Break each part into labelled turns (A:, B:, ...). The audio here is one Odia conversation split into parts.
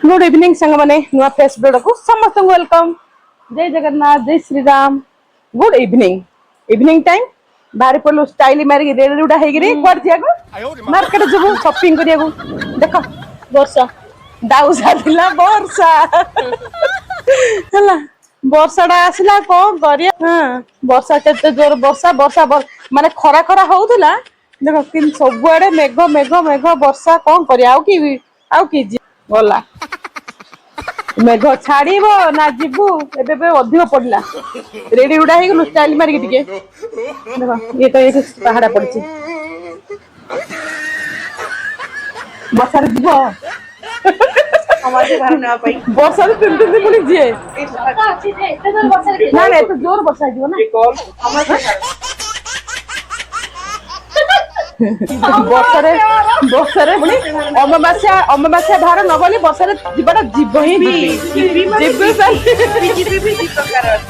A: गुड इवनिंग सांग माने नुआ फेस वीडियो को समस्त वेलकम। जय जगन्नाथ जय Shri Ram. Good evening evening time बाहर पड़ो स्टाइल मारिक रेडी रुडा हेगिरी क्वार जियागो मार्केट जबो शॉपिंग करियागो देखो वर्षा दाउसा दिला वर्षा हला वर्षाटा आसला कोन करिया। हां वर्षा केते जोर वर्षा वर्षा माने खरा खरा होउतला देखो किन सबुआडे मेघ मेघ मेघ वर्षा कोन करिया आउ की गला मेघ छाड़ीबो ना जीवु एबे अधिक पड़ला रेडी उडा हे गलु स्टाइल मारिक टिके देखो ये तो ये पहाड़ा पड़ची बसार जीव
B: हमारे घर ना पाई
A: बसार तीन तीन पुणी जीए ना ना तो जोर बसा जीव ना बसरे बसरे पुणी अमावास्या भार न गली बसरे जीवटा जीव ही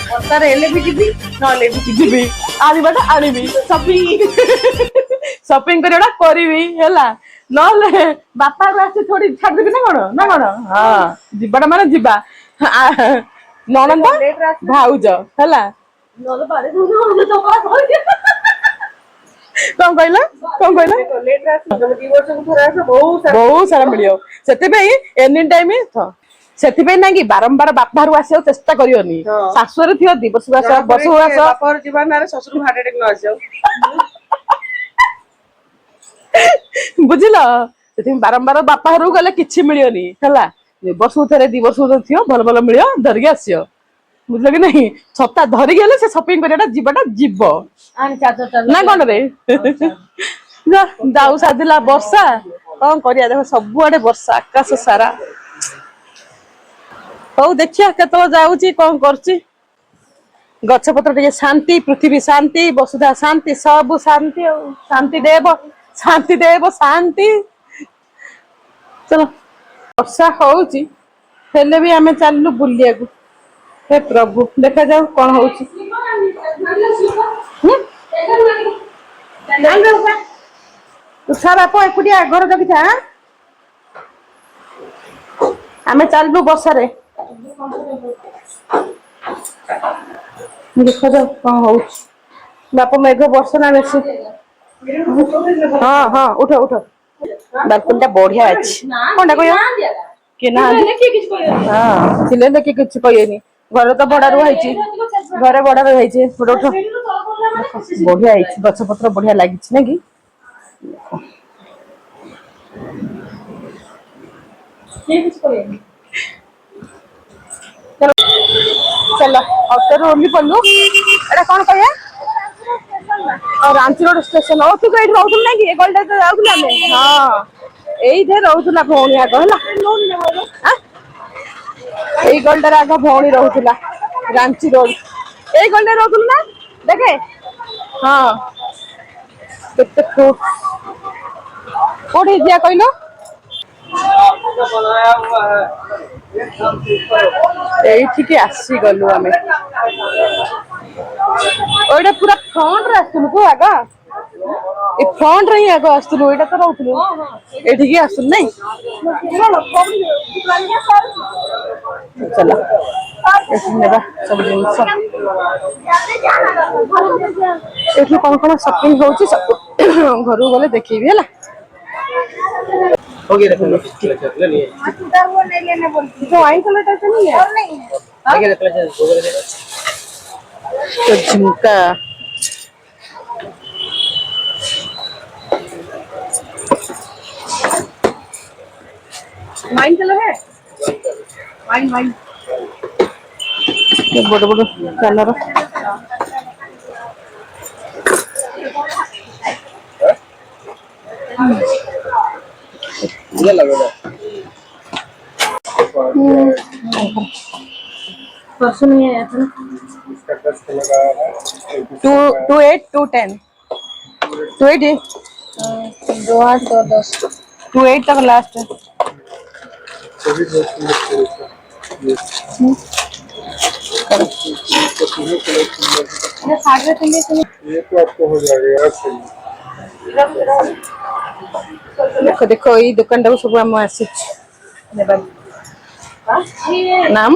B: बसारे एले भी जीबी नले भी
A: जीवी आनिबाटा आनिबी शॉपिंग करियोटा करिवी हैला नले बापा आसे थोड़ी छाड़ देबी ना कोन हां जीवटा माने जीवा ननंद भाउज हैला नले बारे कौन कहला
B: लेट रात दी वर्ष को थरा
A: बहुत सारा मिलियो सेते एनी टाइम सेति ना कि बारंबार बापा घर आसे चेष्टा करियोनी सासुरे थियो दी वर्ष बस
B: बापर जीवन मारे ससुर हार्ट अटैक न आसे
A: बुझिलो सेति बारंबार बापा घर गले किछि मिलियोनी हला वर्ष थरे दी वर्ष थियो भल भल मिलियो धरके आसियो बुझलो कि नहीं छत्ता धरी गेले से शॉपिंग करियाटा जीवटा जीव
B: आन चार्जर
A: ना कोन रे दाऊ सादिला वर्षा कौन करिया देखो सबुआडे वर्षा आकाश सारा हौ देखिया केतल जाउची कौन करची गछ पत्र टिके शांति पृथ्वी शांति वसुधा शांति सब शांति शांति देव शांति चलो वर्षा होउची हेले भी आमे चाललु बुलिया को हे प्रभु देखा जाऊ कौन होउची तुषा बाप एकुटिया घर जगिथा आमे चाललु बसरे देखा जाऊ कौन होउची बाप मेघ बरसना बेसी हाँ हाँ उठ उठ बालकनी बढ़िया अच्छी कौन कह कि ना हाँ सिले देखी किसी कहनी घर तो भड़ा रुई घरे भड़ा रही उठ बढ़िया गछ पत्र बढ़िया लगी ना कि चलो ऑटो ओह्ली पड़लु एटा कौन कह रांची रोड स्टेशन तू तो ये रोक ना कि गलटा तो जाऊला हाँ ये रोला भौणी आग है गलटार आग भौणी रोला रांची रोड यही गलटा रोक ना देखे हाँ केते फ्रूट कोठी दिया कहल ये आसी गलु आम पूरा फ्रंट रे आसलु को आग फ्रंट रे ही आग आसलु एटा तो रहतलु एठी आसलु नहीं चलो नेबा सब जिनिस एठी कौन कौन शॉपिंग होउची सब घर गले देखिबी हैला
C: हो गया देखो ले लिए
B: वो नहीं लेने बोलती
A: जो वाइन कलर टाइप नहीं है
B: और नहीं है
C: आगे देखो
A: तो झुमका
B: वाइन कलर है वाइन वाइन
A: ये बड़ बड़ कलर
C: ये लगेगा
B: परसों नहीं आया था ना
C: इसका 10 लगा है
A: 28 210 28
B: दो 8 और 10
A: 28 तक लास्ट है
C: सभी
B: ये साढ़े तीन
C: ये तो आपको हो जाएगा यार सही
A: देखो देखो ये दुकान सब आम आसी नाम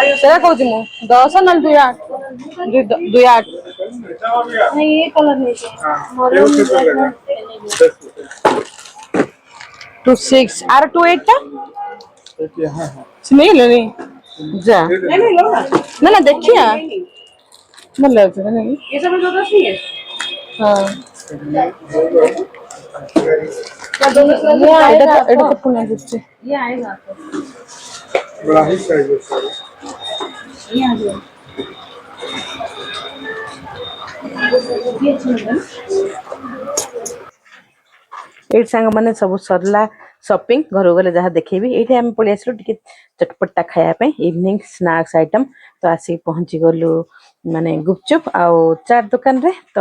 A: ସେଇଟା କହୁଛି ମୁଁ 10 ନହେଲେ 2 8 2 8
B: नहीं ये कलर नहीं
C: हाँ ये
B: मरून
C: उसी पर
B: ब्लैक
C: लगा
B: में
C: 10 रुपए
A: 2 6 आर 2 8 टा
C: एक यहाँ है
A: नहीं लेनी जा
C: ये
B: नहीं
C: ले
B: नहीं लो ना
A: ना ना देखिया
B: नहीं
A: ଭଲ ଅଛି ନା ନାଇଁ
B: ये सब जो दस नहीं है
A: ହଁ
B: क्या दोनों से
A: ଏଇଟା
B: आएगा
A: ତ ଏଇଟା
B: आपको
A: ତ ପୁଣା ଦିଶୁଛି
B: ये आएगा आपको
C: बड़ा ही साइज है सर
B: ये आ जाओ ये अच्छा लग रहा है
A: ଏଇଠି ସାଙ୍ଗମାନେ ସବୁ ସରିଲା ସପିଂ ଘରକୁ ଗଲେ ଯାହା ଦେଖେଇବି ଏଇଠି ଆମେ ପଳେଇ ଆସିଲୁ ଟିକେ ଚଟପଟା ଖାଇବା ପାଇଁ ଇଭିନିଂ ସ୍ନାକ୍ସ ଆଇଟମ୍ ତ ଆସିକି ପହଞ୍ଚି ଗଲୁ ମାନେ ଗୁପଚୁପ ଆଉ ଚାଟ ଦୋକାନରେ ତ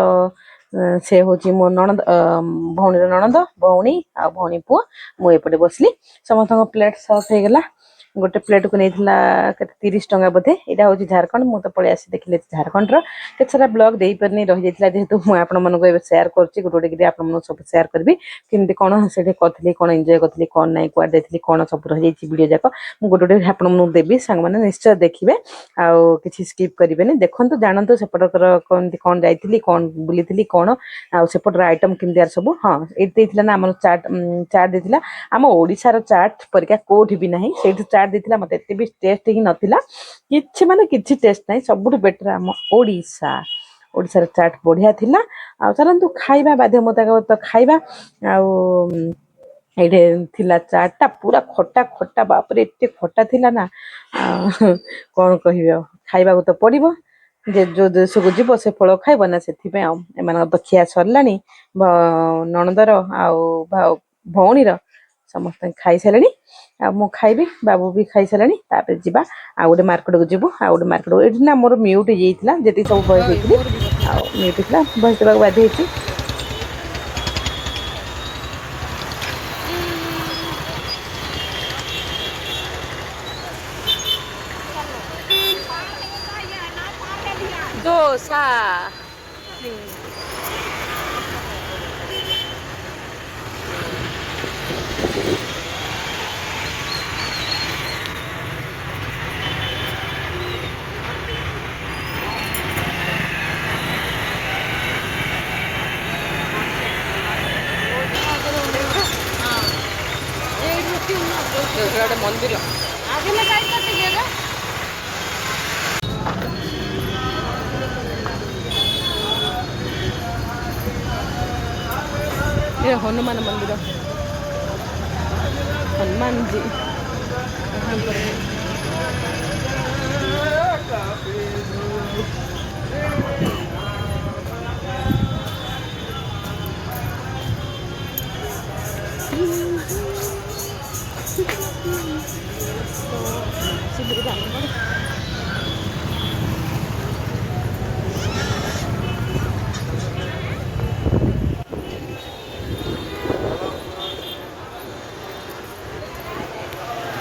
A: ସେ ହଉଛି ମୋ ନଣନ୍ଦ ଭଉଣୀର ନଣନ୍ଦ ଭଉଣୀ ଆଉ ଭଉଣୀ ପୁଅ ମୁଁ ଏପଟେ ବସିଲି ସମସ୍ତଙ୍କ ପ୍ଲେଟ୍ ସର୍ଭ ହେଇଗଲା ଗୋଟେ ପ୍ଲେଟକୁ ନେଇଥିଲା କେତେ 30 ଟଙ୍କା ବୋଧେ ଏଇଟା ହଉଛି ଝାରଖଣ୍ଡ ମୁଁ ତ ପଳେଇ ଆସି ଦେଖିଲି ଝାରଖଣ୍ଡର କେତେ ସାରା ବ୍ଲଗ ଦେଇପାରିନି ରହିଯାଇଥିଲା ଯେହେତୁ ମୁଁ ଆପଣମାନଙ୍କୁ ଏବେ ସେୟାର କରୁଛି ଗୋଟେ ଗୋଟେ କରି ଆପଣମାନଙ୍କୁ ସବୁ ସେୟାର କରିବି କେମିତି କ'ଣ ସେଠି କରିଥିଲି କ'ଣ ଏନ୍ଜୟ କରିଥିଲି କ'ଣ ନାହିଁ କୁଆଡ଼େ ଯାଇଥିଲି କ'ଣ ସବୁ ରହିଯାଇଛି ଭିଡ଼ିଓ ଯାକ ମୁଁ ଗୋଟେ ଗୋଟେ ଆପଣମାନଙ୍କୁ ଦେବି ସାଙ୍ଗମାନେ ନିଶ୍ଚୟ ଦେଖିବେ ଆଉ କିଛି ସ୍କିପ୍ କରିବେନି ଦେଖନ୍ତୁ ଜାଣନ୍ତୁ ସେପଟର କେମିତି କ'ଣ ଯାଇଥିଲି କ'ଣ ବୁଲିଥିଲି କ'ଣ ଆଉ ସେପଟର ଆଇଟମ୍ କେମିତି ସବୁ ହଁ ଏଇଠି ଦେଇଥିଲା ନା ଆମର ଚାଟ୍ ଦେଇଥିଲା ଆମ ଓଡ଼ିଶାର ଚାଟ୍ ପରିକା କୋଉଠି ବି ନାହିଁ ସେଇଠି ଚାଟ୍ ଦେଇଥିଲା ମୋତେ ଏତେ ବି ଟେଷ୍ଟ ହିଁ ନଥିଲା କିଛି ମାନେ କିଛି ଟେଷ୍ଟ ନାହିଁ ସବୁଠୁ ବେଟର ଆମ ଓଡ଼ିଶାର ଚାଟ୍ ବଢ଼ିଆ ଥିଲା ଆଉ ଚାଲନ୍ତୁ ଖାଇବା ବାଧ୍ୟତାମୂଳକ ଖାଇବା ଆଉ ଏଇଠି ଥିଲା ଚାଟ୍ଟା ପୁରା ଖଟା ଖଟା ବାପରେ ଏତେ ଖଟା ଥିଲା ନା କ'ଣ କହିବି ଆଉ ଖାଇବାକୁ ତ ପଡ଼ିବ ଯେ ଯୋଉ ଦେଶକୁ ଯିବ ସେ ଫଳ ଖାଇବ ନା ସେଥିପାଇଁ ଆଉ ଏମାନଙ୍କ ତ ଖିଆ ସରିଲାଣି ନଣନ୍ଦର ଆଉ ଭଉଣୀର ସମସ୍ତେ ଖାଇସାରିଲେଣି ଆଉ ମୁଁ ଖାଇବି ବାବୁ ବି ଖାଇସାରିଲାଣି ତାପରେ ଯିବା ଆଉ ଗୋଟେ ମାର୍କେଟକୁ ଯିବୁ ଆଉ ଗୋଟେ ମାର୍କେଟକୁ ଏଠି ନା ମୋର ମ୍ୟୁଟ୍ ହେଇଯାଇଥିଲା ଯେତିକି ସବୁ ଭଏସ୍ ଦେଇଥିଲି ଆଉ ମ୍ୟୁଟ୍ ଥିଲା ଭଏସ୍ ଦେବାକୁ ବାଧ୍ୟ ହେଇଛି ଦୋସା ଗୋଟେ ମନ୍ଦିର ये हनुमान मंदिर हनुमान जी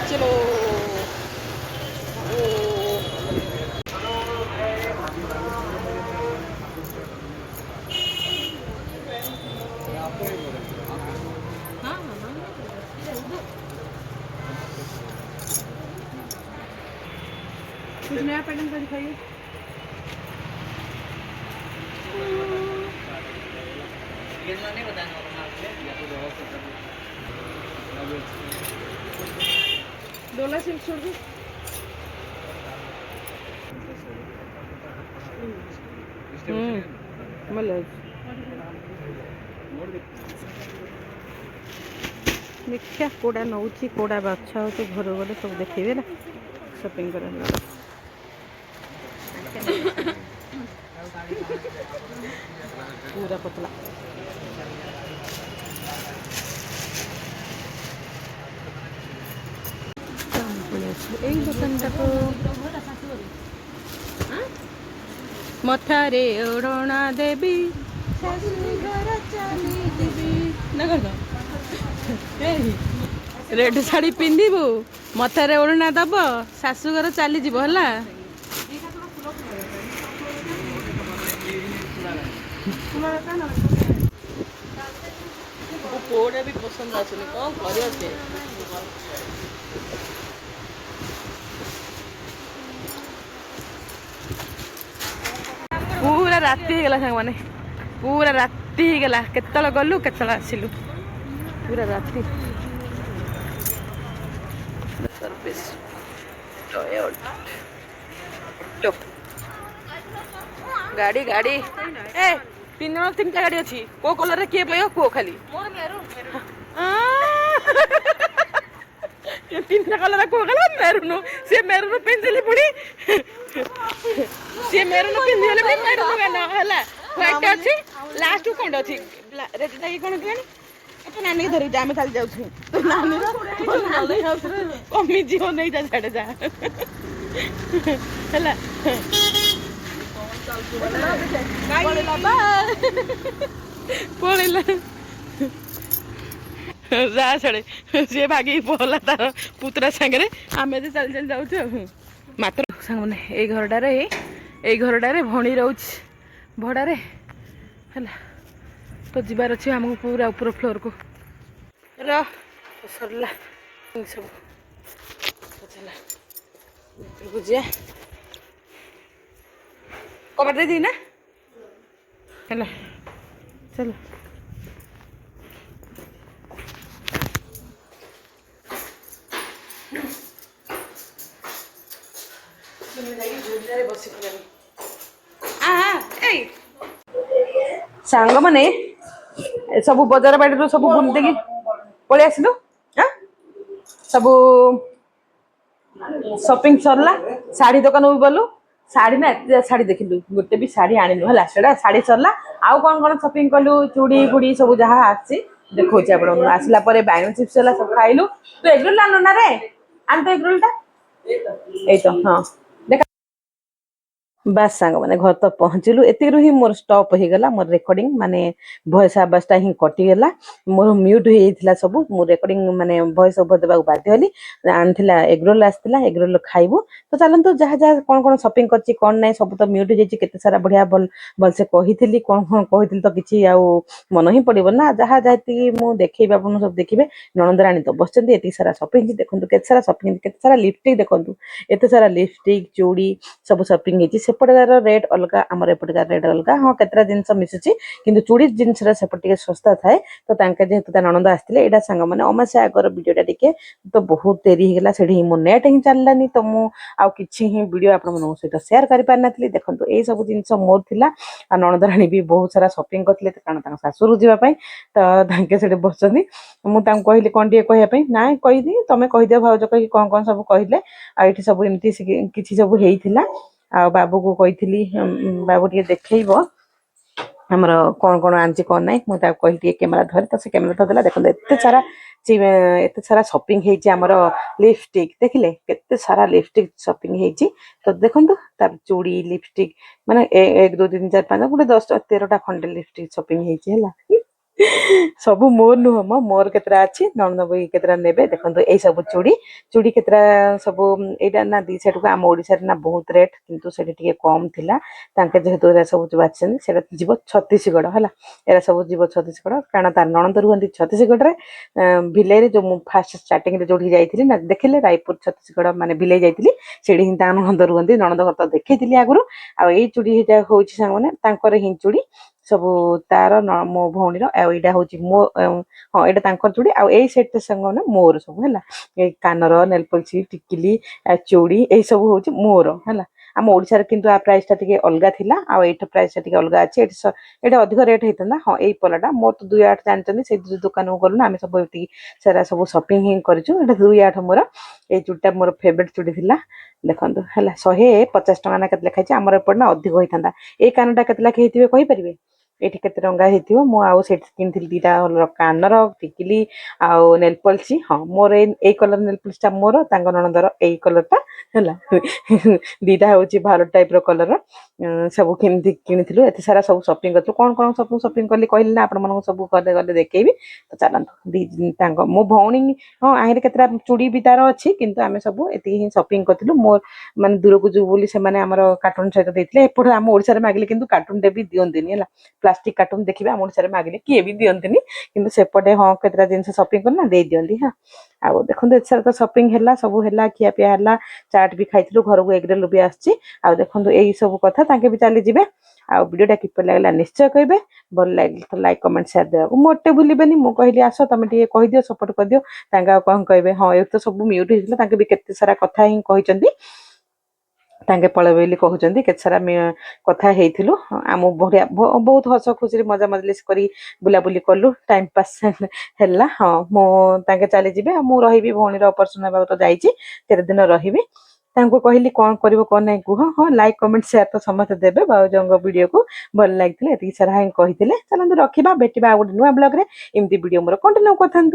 A: चलो कुछ नया पैटर्न का दिखाइए डोला सिल्क छोड़ दी देखिया कोड़ा नौ कोड़ा बाछा हो घर गले सब देखेबे ना शॉपिंग कर पूरा पतला এই দোকানটাକୁ ମଥାରେ ଓଢ଼ଣା ଦେବି ଶାଶୁଘର ଚାଲିଯିବି ନା କଣ ରେଡ୍ ଶାଢ଼ୀ ପିନ୍ଧିବୁ ମଥାରେ ଓଢ଼ଣା ଦବ ଶାଶୁଘର ଚାଲିଯିବ ହେଲା କୋଉଟା ବି ପସନ୍ଦ ଆସୁନି କଣ କରିବ ସେ। ପୁରା ରାତି ହେଇଗଲା ସାଙ୍ଗମାନେ, ପୁରା ରାତି ହେଇଗଲା। କେତେବେଳେ ଗଲୁ କେତେବେଳେ ଆସିଲୁ, ପୁରା ରାତି। ସର୍ଭିସ ଗାଡ଼ି ଗାଡ଼ି ଏ 3ଟା ଗାଡ଼ି ଅଛି। କୋଉ କଲରରେ କିଏ ପଇବ କୁହ ଖାଲି। 3ଟା କଲର କୁହ ଖାଲି। ମେରୁନ, ସେ ମେରୁନ ପିନ୍ଧିଲି ପୁଣି, ସିଏ ମେରୁନ ପିନ୍ଧିଲେ ପୁଣି ମେରୁନ ଗାନ ହେଲା। ହ୍ୱାଇଟ୍ ଅଛି ଲାଷ୍ଟକୁ କ'ଣ ଅଛି ରେଡ୍ଟା କି କ'ଣ କେଜାଣି। ତୋ ନାନୀକି ଧରିକି ଆମେ ଖାଲି ଯାଉଛୁ। ତୋ ନାନୀର କମିଯିବ ନେଇ ଯା ଛାଡ଼େ ଯା ହେଲା। ପଳେଇଲା ଯା ଛାଡ଼େ। ସିଏ ଭାଗିକି ପଳେଇଲା ତାର ପୁତୁରା ସାଙ୍ଗରେ, ଆମେ ଯେ ଚାଲି ଚାଲି ଯାଉଛୁ ଆଉ। ମାତ୍ର ସାଙ୍ଗମାନେ ଏଇ ଘରଟାରେ ଭଉଣୀ ରହୁଛି ଭଡ଼ାରେ ହେଲା। ତ ଯିବାର ଅଛି ଆମକୁ ପୁରା ଉପର ଫ୍ଲୋରକୁ। ସରିଲା ସବୁ ବୁଝିବା କବାଟ ଦେଇଦେଇ ନା ହେଲା। ଚାଲ ସାଙ୍ଗମାନେ ସବୁ ବଜାର ବାଡ଼ିରୁ ସବୁ ବୁଲି ଦେଇକି ପଳେଇ ଆସିଲୁ। ସବୁ ସପିଂ ସରିଲା। ଶାଢ଼ୀ ଦୋକାନକୁ ଗଲୁ। ଶାଢ଼ୀ ନା ଏତେ ଶାଢ଼ୀ ଦେଖିଲୁ, ଗୋଟେ ବି ଶାଢ଼ୀ ଆଣିଲୁ ହେଲା। ସେଟା ଶାଢ଼ୀ ସରିଲା। ଆଉ କ'ଣ କ'ଣ ସପିଂ କଲୁ, ଚୁଡ଼ି ଫୁଡ଼ି ସବୁ ଯାହା ଆସିଛି ଦେଖଉଛି ଆପଣଙ୍କୁ। ଆସିଲା ପରେ ବାଇଗଣ ଚିପ୍ସ ହେଲା ସବୁ ଖାଇଲୁ। ତୁ ଏଗରୋଲ ଆଣୁ ନା ରେ, ଆଣି ତ ଏଗରୋଲଟା ଏଇତ। ହଁ ବାସ୍ ସାଙ୍ଗମାନେ ଘର ତ ପହଞ୍ଚିଲୁ। ଏତିକିରୁ ହିଁ ମୋର ଷ୍ଟପ୍ ହେଇଗଲା ମୋର ରେକର୍ଡିଂ, ମାନେ ଭଏସ୍ ଆବାଜଟା ହିଁ କଟିଗଲା। ମୋର ମ୍ୟୁଟ୍ ହେଇଯାଇଥିଲା ସବୁ। ମୁଁ ରେକର୍ଡିଂ ମାନେ ଭଏସ୍ ଓଭର ଦେବାକୁ ବାଧ୍ୟ ହେଲି। ଆଣିଥିଲା ଏଗରୋଲ ଆସିଥିଲା, ଏଗରୋଲ ଖାଇବୁ। ତ ଚାଲନ୍ତୁ ଯାହା ଯାହା କ'ଣ କ'ଣ ସପିଂ କରିଛି କ'ଣ ନାହିଁ ସବୁ ତ ମ୍ୟୁଟ୍ ହେଇଯାଇଛି। କେତେ ସାରା ବଢ଼ିଆ ଭଲସେ କହିଥିଲି, କ'ଣ କ'ଣ କହିଥିଲି ତ କିଛି ଆଉ ମନ ହିଁ ପଡ଼ିବ ନା। ଯାହା ଯେତିକି ମୁଁ ଦେଖେଇବି ଆପଣ ସବୁ ଦେଖିବେ। ନଣନ୍ଦରାଣୀ ତ ବସିଛନ୍ତି, ଏତିକି ସାରା ସପିଂ ଦେଖନ୍ତୁ, କେତେ ସାରା ସପିଂ, କେତେ ସାରା ଲିପଷ୍ଟିକ୍ ଦେଖନ୍ତୁ, ଏତେ ସାରା ଲିପଷ୍ଟିକ୍ ଚୁଡ଼ି ସବୁ ସପିଂ ହେଇଛି। ସେପଟକାର ରେଟ୍ ଅଲଗା, ଆମର ଏପଟକାର ରେଟ୍ ଅଲଗା। ହଁ କେତେଟା ଜିନିଷ ମିଶୁଛି, କିନ୍ତୁ ଚୁଡ଼ି ଜିନିଷଟା ସେପଟେ ଟିକେ ଶସ୍ତା ଥାଏ। ତ ତାଙ୍କେ ଯେହେତୁ ତା ନଣନ୍ଦ ଆସିଥିଲେ, ଏଇଟା ସାଙ୍ଗମାନେ ଅମାସା ଆଗର ଭିଡ଼ିଓଟା ଟିକେ ତ ବହୁତ ଡେରି ହେଇଗଲା। ସେଠି ହିଁ ମୋ ନେଟ୍ ହିଁ ଚାଲିଲାନି, ତ ମୁଁ ଆଉ କିଛି ହିଁ ଭିଡ଼ିଓ ଆପଣମାନଙ୍କ ସହିତ ସେୟାର କରିପାରିନଥିଲି। ଦେଖନ୍ତୁ ଏଇ ସବୁ ଜିନିଷ ମୋର ଥିଲା। ଆଉ ନଣନ୍ଦରାଣୀ ବି ବହୁତ ସାରା ସପିଂ କରିଥିଲେ, କାରଣ ତାଙ୍କ ଶାଶୁରୁ ଯିବା ପାଇଁ। ତ ତାଙ୍କେ ସେଠି ବସିଛନ୍ତି। ମୁଁ ତାଙ୍କୁ କହିଲି କ'ଣ ଟିକେ କହିବା ପାଇଁ, ନାଇଁ କହିଦିଏ ତମେ କହିଦିଅ ଭାଉଜ କହିକି କ'ଣ କ'ଣ ସବୁ କହିଲେ। ଆଉ ଏଠି ସବୁ ଏମିତି କିଛି ସବୁ ହେଇଥିଲା। ଆଉ ବାବୁକୁ କହିଥିଲି ବାବୁ ଟିକେ ଦେଖେଇବ ଆମର କ'ଣ କ'ଣ ଆଣିଛି କ'ଣ ନାହିଁ। ମୁଁ ତାକୁ କହିଲି ଟିକେ କ୍ୟାମେରା ଧରେ, ତ ସେ କ୍ୟାମେରା ଧରିଦେଲା। ଦେଖନ୍ତୁ ଏତେ ସାରା ସପିଂ ହେଇଛି ଆମର। ଲିପଷ୍ଟିକ୍ ଦେଖିଲେ କେତେ ସାରା ଲିପଷ୍ଟିକ୍ ସପିଂ ହେଇଛି। ତ ଦେଖନ୍ତୁ ତାର ଚୁଡ଼ି ଲିପଷ୍ଟିକ୍ ମାନେ 1 2 3 4 5 ଗୋଟେ 10 13ଟା ଖଣ୍ଡେ ଲିପଷ୍ଟିକ୍ ସପିଂ ହେଇଛି ହେଲା। ସବୁ ମୋର ନୁହଁ ମ, ମୋର କେତେଟା ଅଛି, ନଣନ୍ଦ ବହି କେତେଟା ନେବେ। ଦେଖନ୍ତୁ ଏଇ ସବୁ ଚୁଡ଼ି କେତେଟା ସବୁ। ଏଇଟା ନା ଦି ସେଟ୍କୁ ଆମ ଓଡ଼ିଶାରେ ନା ବହୁତ ରେଟ୍, କିନ୍ତୁ ସେଠି ଟିକେ କମ୍ ଥିଲା। ତାଙ୍କେ ଯେହେତୁ ଏରା ସବୁ ବାଛିଛନ୍ତି, ସେଇଟା ଯିବ ଛତିଶଗଡ଼ ହେଲା। ଏରା ସବୁ ଯିବ ଛତିଶଗଡ଼, କାରଣ ତାର ନଣନ୍ଦ ରୁହନ୍ତି ଛତିଶଗଡ଼ରେ। ଭିଲେଇରେ ଯୋଉ ମୁଁ ଫାଷ୍ଟ ଷ୍ଟାର୍ଟିଂରେ ଯୋଉଠି ଯାଇଥିଲି ନା ଦେଖିଲେ, ରାୟପୁର ଛତିଶଗଡ଼ ମାନେ ଭିଲେଇ ଯାଇଥିଲି, ସେଠି ହିଁ ତା ନଣନ୍ଦ ରୁହନ୍ତି। ନଣନ୍ଦ ଘର ତ ଦେଖେଇଥିଲି ଆଗରୁ। ଆଉ ଏଇ ଚୁଡ଼ି ହେଇଟା ହଉଛି ସାଙ୍ଗମାନେ ତାଙ୍କର ହିଁ ଚୁଡ଼ି ସବୁ। ତାର ମୋ ଭଉଣୀର, ଆଉ ଏଇଟା ହଉଛି ମୋ ହଁ ଏଇଟା ତାଙ୍କର ଚୁଡ଼ି। ଆଉ ଏଇ ସେଟ୍ ସାଙ୍ଗମାନେ ମୋର ସବୁ ହେଲା। ଏଇ କାନର ନେଲପଲିସି ଟିକିଲି ଚୁଡ଼ି ଏଇ ସବୁ ହଉଛି ମୋର ହେଲା। ଆମ ଓଡ଼ିଶାରେ କିନ୍ତୁ ଆ ପ୍ରାଇସ୍ଟା ଟିକେ ଅଲଗା ଥିଲା, ଆଉ ଏଇଟା ପ୍ରାଇସ୍ଟା ଟିକେ ଅଲଗା ଅଛି। ଏଇଟା ଅଧିକ ରେଟ୍ ହେଇଥାନ୍ତା। ହଁ ଏଇ ପଲାଟା ମୋର ତ 2.8 ଜାଣିଛନ୍ତି, ସେଇ ଦୋକାନକୁ ଗଲୁ ନା ଆମେ ସବୁ ଏତିକି ସେରା ସବୁ ସପିଂ ହିଁ କରିଛୁ। ଏଇଟା 2.8 ମୋର। ଏଇ ଚୁଡ଼ିଟା ମୋର ଫେଭରେଟ୍ ଚୁଡ଼ି ଥିଲା। ଦେଖନ୍ତୁ ହେଲା 150 ଟଙ୍କା ନା କେତେ ଲେଖା ହେଇଛି। ଆମର ଏପଟେ ନା ଅଧିକ ହେଇଥାନ୍ତା। ଏଇ କାନଟା କେତେ ଲେଖା ହେଇଥିବେ କହିପାରିବେ? ଏଇଠି କେତେ ଟଙ୍କା ହେଇଥିବ? ମୁଁ ଆଉ ସେଠି କିଣିଥିଲି 2ଟା କାନର ଟିକିଲି ଆଉ ନେଲପଲିସି। ହଁ ମୋର ଏଇ କଲର ନେଲପଲିସିଟା ମୋର, ତାଙ୍କ ନଣନ୍ଦର ଏଇ କଲରଟା ହେଲା। 2ଟା ହଉଛି ଭାରତ ଟାଇପ୍ର କଲର। ସବୁ କେମିତି କିଣିଥିଲୁ, ଏତେ ସାରା ସବୁ ସପିଂ କରିଥିଲୁ। କ'ଣ କ'ଣ ସବୁ ସପିଂ କଲି କହିଲି ନା ଆପଣମାନଙ୍କୁ, ସବୁ ଗଲେ ଦେଖେଇବି। ତ ଚାଲନ୍ତୁ ତାଙ୍କ ମୋ ଭଉଣୀ ହଁ ଆହିଁରେ କେତେଟା ଚୁଡ଼ି ବି ତାର ଅଛି, କିନ୍ତୁ ଆମେ ସବୁ ଏତିକି ହିଁ ସପିଂ କରିଥିଲୁ। ମୋର ମାନେ ଦୂରକୁ ଯିବୁ ବୋଲି ସେମାନେ ଆମର କାର୍ଟୁନ ସହିତ ଦେଇଥିଲେ। ଏପଟେ ଆମ ଓଡ଼ିଶାରେ ମାଗିଲେ କିନ୍ତୁ କାର୍ଟୁନଟେ ବି ଦିଅନ୍ତିନି ହେଲା। ପ୍ଲାଷ୍ଟିକ କାର୍ଟୁନ ଦେଖିବେ ଆମ ଓଡ଼ିଶାରେ ମାଗିଲେ କିଏ ବି ଦିଅନ୍ତିନି କିନ୍ତୁ ସେପଟେ ହଁ କେତେଟା ଜିନିଷ ସପିଂ କରିନା ଦେଇ ଦିଅନ୍ତି ହଁ ଆଉ ଦେଖନ୍ତୁ ଏଥର ତ ସପିଂ ହେଲା ସବୁ ହେଲା ଖିଆପିଆ ହେଲା ଚାଟ୍ ବି ଖାଇଥିଲୁ ଘରକୁ ଏଗରେଲ ବି ଆସିଛି ଆଉ ଦେଖନ୍ତୁ ଏଇ ସବୁ କଥା ତାଙ୍କେ ବି ଚାଲିଯିବେ ଆଉ ଭିଡ଼ିଓଟା କିପରି ଲାଗିଲା ନିଶ୍ଚୟ କହିବେ ଭଲ ଲାଗିଲା ତ ଲାଇକ୍ କମେଣ୍ଟ ସେୟାର ଦେବାକୁ ମୋଟେ ଭୁଲିବେନି ମୁଁ କହିଲି ଆସ ତମେ ଟିକେ କହିଦିଅ ସପୋର୍ଟ କରିଦିଅ ତାଙ୍କେ ଆଉ କଣ କହିବେ ହଁ ଏ ତ ସବୁ ମ୍ୟୁଟ୍ ହେଇଥିଲା ତାଙ୍କେ ବି କେତେ ସାରା କଥା ହିଁ କହିଛନ୍ତି ତାଙ୍କେ ପଳେଇବେ ବୋଲି କହୁଛନ୍ତି କେତେ ସାରା କଥା ହେଇଥିଲୁ ଆମ ବଢିଆ ବହୁତ ହସ ଖୁସିରେ ମଜା ମଜଲିସ କରି ବୁଲାବୁଲି କଲୁ ଟାଇମ ପାସ୍ ହେଲା ହଁ ମୁଁ ତାଙ୍କେ ଚାଲିଯିବେ ଆଉ ମୁଁ ରହିବି ଭଉଣୀର ଅପରେସନ ହେବାକୁ ତ ଯାଇଛି କେତେ ଦିନ ରହିବି ତାଙ୍କୁ କହିଲି କଣ କରିବ କଣ ନାହିଁ କୁହ ହଁ ଲାଇକ୍ କମେଣ୍ଟ ସେୟାର ତ ସମସ୍ତେ ଦେବେ ଭାଉଜଙ୍କ ଭିଡିଓକୁ ଭଲ ଲାଗିଥିଲେ ଏତିକି ସାରା ହିଁ କହିଥିଲେ ଚାଲନ୍ତୁ ରଖିବା ଭେଟିବା ଆଉ ଗୋଟେ ନୂଆ ବ୍ଲଗରେ ଏମିତି ଭିଡିଓ ମୋର କଣ୍ଟିନ୍ୟୁ କରିଥାନ୍ତୁ।